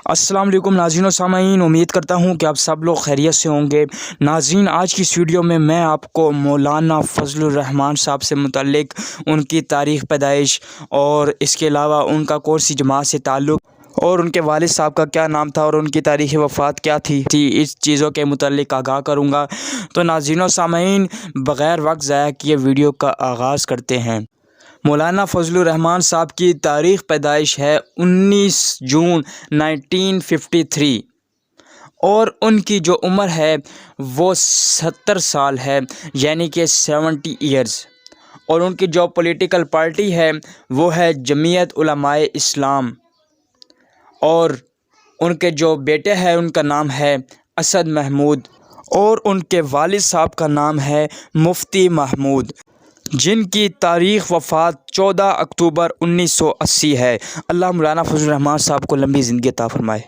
السلام علیکم ناظرین و سامعین، امید کرتا ہوں کہ آپ سب لوگ خیریت سے ہوں گے۔ ناظرین، آج کی اس ویڈیو میں آپ کو مولانا فضل الرحمان صاحب سے متعلق ان کی تاریخ پیدائش اور اس کے علاوہ ان کا کون سی جماعت سے تعلق اور ان کے والد صاحب کا کیا نام تھا اور ان کی تاریخ وفات کیا تھی، اس چیزوں کے متعلق آگاہ کروں گا۔ تو ناظرین و سامعین، بغیر وقت ضائع کیے ویڈیو کا آغاز کرتے ہیں۔ مولانا فضل الرحمان صاحب کی تاریخ پیدائش ہے 19 جون 1953 اور ان کی جو عمر ہے وہ 70 سال ہے، یعنی کہ 70 ایئرز، اور ان کی جو پولیٹیکل پارٹی ہے وہ ہے جمعیت علماء اسلام، اور ان کے جو بیٹے ہیں ان کا نام ہے اسد محمود، اور ان کے والد صاحب کا نام ہے مفتی محمود، جن کی تاریخ وفات 14 اکتوبر 1980 ہے۔ اللہ مولانا فضل الرحمان صاحب کو لمبی زندگی عطا فرمائے۔